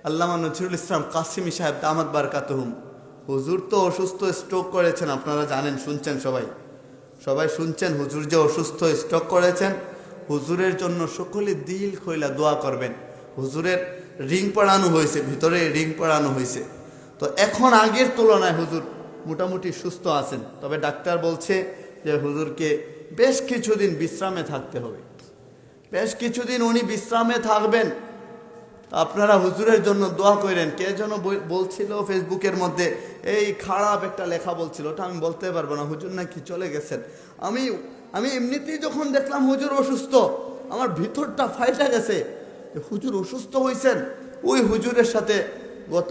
আল্লামা নজরুল ইসলাম কাসিমি সাহেব দামাত বারকাতুহুম, হুজুর তো অসুস্থ, স্ট্রোক করেছেন, আপনারা জানেন, শুনছেন, সবাই শুনছেন হুজুর যে অসুস্থ, স্ট্রোক করেছেন। হুজুরের জন্য সকলে দিল খইলা দোয়া করবেন। হুজুরের রিং পড়ানো হয়েছে, ভিতরে রিং পড়ানো হয়েছে। তো এখন আগের তুলনায় হুজুর মোটামুটি সুস্থ আছেন, তবে ডাক্তার বলছে যে হুজুরকে বেশ কিছুদিন বিশ্রামে থাকতে হবে, বেশ কিছুদিন উনি বিশ্রামে থাকবেন। আপনারা হুজুরের জন্য দোয়া করেন। কে যেন বলছিল ফেসবুকের মধ্যে, এই খারাপ একটা লেখা বলছিল, ওটা আমি বলতে পারবো না, হুজুর নাকি চলে গেছেন। আমি এমনিতেই যখন দেখলাম হুজুর অসুস্থ, আমার ভিতরটা ফাইটা গেছে, হুজুর অসুস্থ হয়েছেন। ওই হুজুরের সাথে গত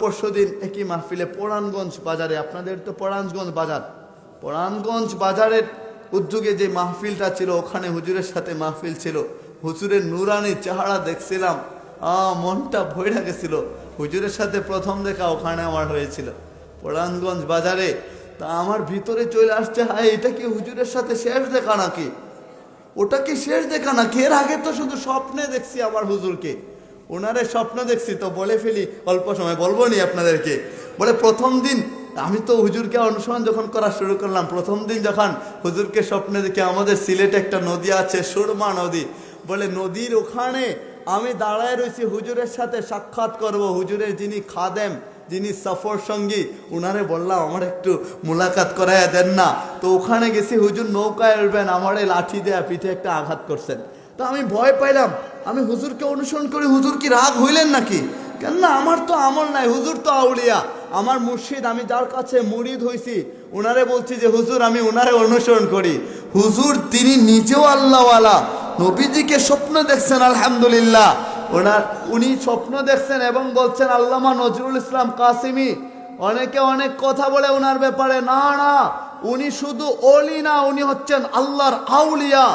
পরশুদিন একই মাহফিলে পরাণগঞ্জ বাজারে, আপনাদের তো পরাণগঞ্জ বাজারের উদ্যোগে যে মাহফিলটা ছিল, ওখানে হুজুরের সাথে মাহফিল ছিল। হুজুরের নুরানি চেহারা দেখছিলাম, মনটা ভইরা গেছিল। হুজুরের সাথে প্রথম দেখা ওখানে আমার হয়েছিল, পরাণগঞ্জ বাজারে। তা আমার ভিতরে চলে আসছে, হায়, এটা কি হুজুরের সাথে শেষ দেখা নাকি? ওটা কি শেষ দেখা নাকি? এর আগে তো শুধু স্বপ্নে দেখছি আমার হুজুরকে, ওনারে স্বপ্ন দেখছি। তো বলে ফেলি, অল্প সময় বলবো নি আপনাদেরকে। বলে প্রথম দিন আমি তো হুজুরকে অনুসরণ যখন করা শুরু করলাম, প্রথম দিন যখন হুজুরকে স্বপ্নে দেখে, আমাদের সিলেটে একটা নদী আছে, সুরমা নদী, বলে নদীর ওখানে আমি দাঁড়ায় রয়েছি, হুজুরের সাথে সাক্ষাৎ করব। হুজুরের যিনি খাদেম, যিনি সফর সঙ্গী, উনারে বললাম আমার একটু মুলাকাত করাইয়া দেন না। তো ওখানে গেছি, হুজুর নৌকায় উঠবেন, আমারে লাঠি দেয়া পিঠে একটা আঘাত করছেন। তো আমি ভয় পাইলাম, আমি হুজুরকে অনুসরণ করি, হুজুর কি রাগ হইলেন নাকি? কেননা আমার তো আমল নাই, হুজুর তো আউলিয়া, আমার মুর্শিদ, আমি যার কাছে মুরিদ হইছি, উনারে বলছি যে হুজুর আমি উনারে অনুসরণ করি। হুজুর তিনি নিজেও আল্লাহওয়ালা, নবীজিকে স্বপ্ন দেখছেন, আলহামদুলিল্লাহ। উনি স্বপ্ন দেখছেন এবং বলছেন আল্লামা নজরুল ইসলাম কাসিমি, অনেকে অনেক কথা বলে ওনার ব্যাপারে, না, উনি শুধু ওলি না, উনি হচ্ছেন আল্লাহর আউলিয়া।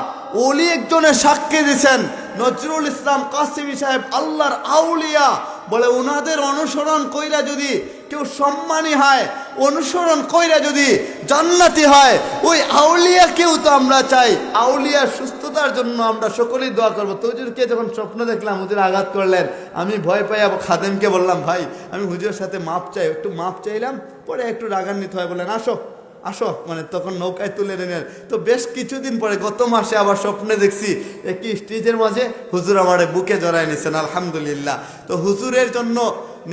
ওলি একজনের সাক্ষী দিচ্ছেন, নজরুল ইসলাম কাসিমি সাহেব আল্লাহর আউলিয়া। বলে ওনাদের অনুসরণ কইরা যদি কেউ সম্মানী হয়, অনুসরণ কইরা যদি জান্নাতি হয়, ওই আউলিয়া কেউ তো আমরা চাই। আউলিয়ার সুস্থতার জন্য আমরা সকলেই দোয়া করবো। তো হুজুরকে যখন স্বপ্ন দেখলাম, হুজুর আঘাত করলেন, আমি ভয় পাই, খাদেমকে বললাম, ভাই আমি হুজুরের সাথে মাপ চাই, একটু মাপ চাইলাম। পরে একটু রাগান্বিত হয়, বলেন আসো, মানে তখন নৌকায় তুলে নেন। তো বেশ কিছুদিন পরে গত মাসে আবার স্বপ্নে দেখছি, একই স্টেজের মাঝে হুজুর আমার বুকে জড়ায় নিয়েছেন, আলহামদুলিল্লাহ। তো হুজুরের জন্য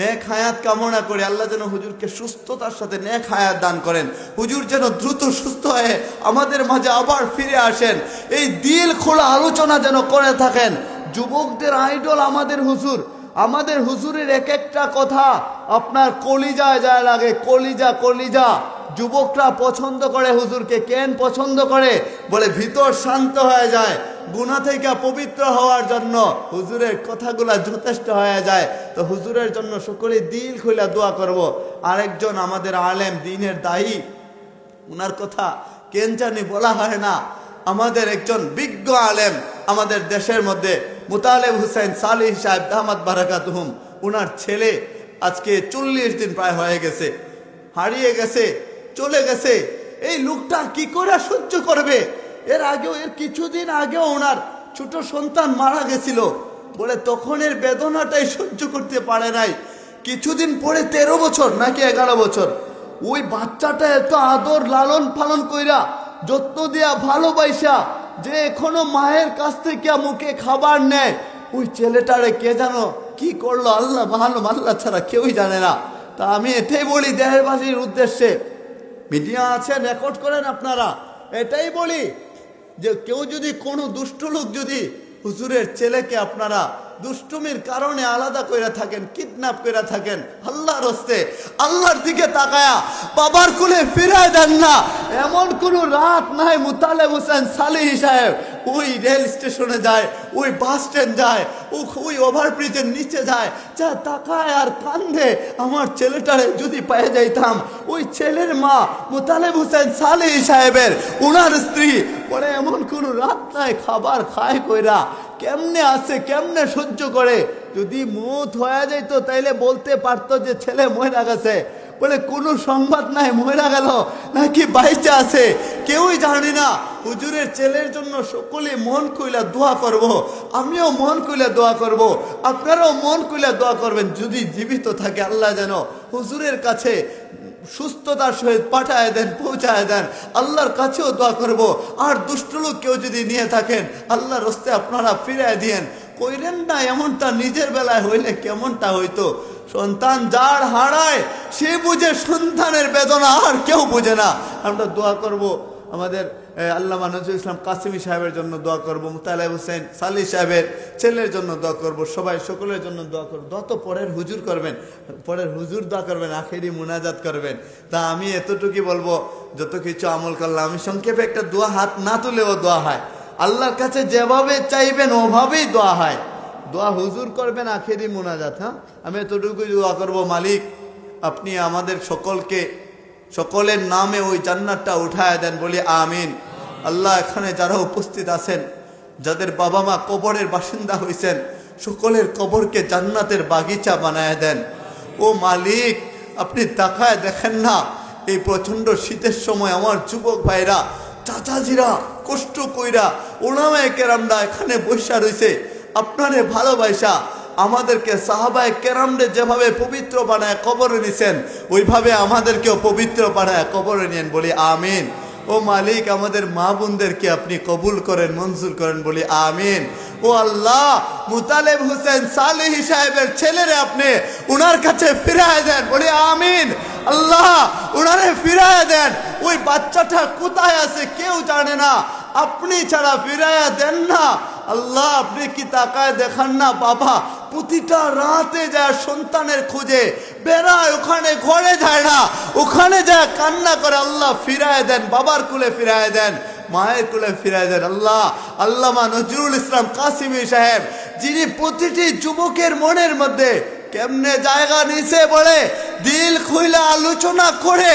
নেক হায়াত কামনা করে, আল্লাহ যেন হুজুরকে সুস্থতার সাথে নেক হায়াত দান করেন। হুজুর যেন দ্রুত সুস্থ হয়ে আমাদের মাঝে আবার ফিরে আসেন। এই দিল খোলা আলোচনা যেন করে থাকেন। যুবকদের আইডল আমাদের হুজুর, আমাদের হুজুরের এক একটা কথা আপনার কলিজায় যায় লাগে, কলিজা। যুবকরা পছন্দ করে হুজুরকে। কেন পছন্দ করে? বলে ভিতর শান্ত হয়ে যায়, গুনাহ থেকে পবিত্র হওয়ার জন্য হুজুরের কথাগুলা যথেষ্ট হয়ে যায়। তো হুজুরের জন্য সকলে দিল খুলে দোয়া করব। আরেকজন আমাদের আলেম, দ্বীনের দায়ী, উনার কথা কেন জানি বলা হয় না, আমাদের একজন বিজ্ঞ আলেম আমাদের দেশের মধ্যে, মুতালেব হুসাইন সালিহ সাহেব দামাত বারাকাতুহুম, উনার ছেলে আজকে 40 দিন প্রায় হয়ে গেছে, হারিয়ে গেছে, চলে গেছে। এই লোকটা কি করে সহ্য করবে? এর কিছুদিন আগেও ওনার ছোট সন্তান মারা গেছিল, বলে তখন এর বেদনাটাই সহ্য করতে পারে নাই। কিছুদিন পরে 13 বছর নাকি 11 বছর, ওই বাচ্চাটা এত আদর লালন পালন কইরা, যত্ন দিয়া, ভালোবাসা, যে এখনো মায়ের কাছ থেকে মুখে খাবার নেয়, ওই ছেলেটারে কে জানো কি করলো, আল্লাহ ভালো, আল্লাহ ছাড়া কেউই জানে না। তা আমি এটাই বলি দেশবাসীর উদ্দেশ্যে, মিডিয়া আছে, রেকর্ড করেন আপনারা, এটাই বলি যে কেউ যদি কোনো দুষ্ট লোক যদি হুজুরের ছেলেকে আপনারা দুষ্টুমির কারণে আলাদা কইরা থাকেন, কিডন্যাপ কইরা থাকেন, আল্লাহর হস্তে আল্লাহর দিকে তাকায়া বাবার কোলে ফিরায় দেন না। এমন কোনো রাত নাই মুতালেব হোসেন সালিহ সাহেব ওই রেল স্টেশনে যায়, ওই বাস স্ট্যান্ড যায়, ওই ওভারব্রিজের নিচে যায়, যা তাকায় আর কান্দে, আমার ছেলেটারে যদি পেয়ে যাইতাম। ওই ছেলের মা মুতালেব হোসেন সালিহ সাহেবের ওনার স্ত্রী পরে এমন কোনো রাত নাই খাবার খায় কইরা, কেমনে আছে, কেমনে সহ্য করে। যদি মৌত হয়ে যাইতো তাইলে বলতে পারতো যে ছেলে মরে গেছে, বলে কোনো সংবাদ নাই, মরে গেল নাকি বাইচে আছে কেউই জানি না। হুজুরের ছেলের জন্য সকলে মন কইলা দোয়া করব, আমিও মন কইলা দোয়া করব, আপনারাও মন কইলা দোয়া করবেন। যদি জীবিত থাকে আল্লাহ যেন হুজুরের কাছে সুস্থতার সহিত পাঠায় দেন, পৌঁছায় দেন। আল্লাহর কাছেও দোয়া করব। আর দুষ্ট লোক কেউ যদি নিয়ে থাকেন আল্লাহর হস্তে আপনারা ফিরায় দিয়েন। কইরেন না এমনটা নিজের বেলায় হইলে কেমনটা হইতো। সন্তান যার হারায় সে বুঝে সন্তানের বেদনা, আর কেউ বুঝে না। আমরা দোয়া করব আমাদের আল্লামা নজরুল ইসলাম কাসিমি সাহেবের জন্য দোয়া করব, মুতালেব হোসেন সালি সাহেবের ছেলের জন্য দোয়া করব, সবাই সকলের জন্য দোয়া করব। দোয়া তো পরের হুজুর করবেন, পরের হুজুর দোয়া করবেন, আখেরি মুনাজাত করবেন। তা আমি এতটুকুই বলবো, যত কিছু আমল করলাম আমি সংক্ষেপে একটা দোয়া, হাত না তুলেও দোয়া হয়। আল্লাহর কাছে যেভাবে চাইবেন ওভাবেই দোয়া হয়। দোয়া হুজুর করবেন, আখেরি মুনাজাত। হ্যাঁ, আমি এতটুকুই দোয়া করব, মালিক আপনি আমাদের সকলের নামে ওই জান্নাতটা উঠায় দেন, বলি আমিন। আল্লাহ এখানে যারা উপস্থিত আছেন, যাদের বাবা মা কবরের বাসিন্দা হয়েছেন, সকলের কবরকে জান্নাতের বাগিচা বানায় দেন। ও মালিক আপনি তাকায় দেখেন না, এই প্রচন্ড শীতের সময় আমার যুবক ভাইরা, চাচাজিরা কষ্ট কইরা ওলামায়ে কেরামরা এখানে বসা রয়েছে, আপনারে ভালোবাসা আমাদেরকে সাহাবায়ে কেরামরে যেভাবে পবিত্র বানায় কবরে নিছেন, ওইভাবে আমাদেরকেও পবিত্র বানায় কবরে নিয়েন, বলি আমিন। ও মালিক আমাদের মা বোনদেরকে আপনি কবুল করেন, মঞ্জুর করেন, বলি আমিন। ও আল্লাহ মুতালেব হোসেন সালেহি সাহেবের ছেলেরে আপনি উনার কাছে ফিরায় দেন, বলি আমিন। আল্লাহ উনারে ফিরায় দেন। ওই বাচ্চাটা কোথায় আছে কেউ জানে না, আপনি ছাড়া ফিরায়া দেন না। আল্লাহ আপনি কি তাকায় দেখান না, বাবা প্রতিটা রাতে যায় সন্তানের খুঁজে বেড়ায়, ওখানে ঘরে যায় না, ওখানে যায় কান্না করে। আল্লাহ ফিরায় দেন, বাবার কুলে ফিরায় দেন, মায়ের কুলে ফিরায় দেন। আল্লাহ আল্লামা নজরুল ইসলাম কাসিমি সাহেব, যিনি প্রতিটি যুবকের মনের মধ্যে কেমনে জায়গা নিছে বলে দিল খুইলা আলোচনা করে,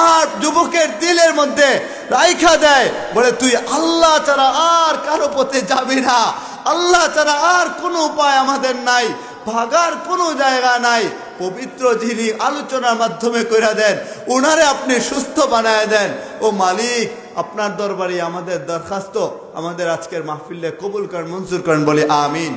আর যুবকের দিলের মধ্যে রাইখা দেয়, বলে তুই আল্লাহ ছাড়া আর কারো পথে যাবি না, আল্লাহ ছাড়া আর কোনো উপায় আমাদের নাই, ভাগার কোনো জায়গা নাই। পবিত্র যিনি আলোচনার মাধ্যমে কইরা দেন, ওনারে আপনি সুস্থ বানায় দেন। ও মালিক আপনার দরবারে আমাদের দরখাস্ত, আমাদের আজকের মাহফিলে কবুল করেন, মঞ্জুর করেন, বলে আমিন।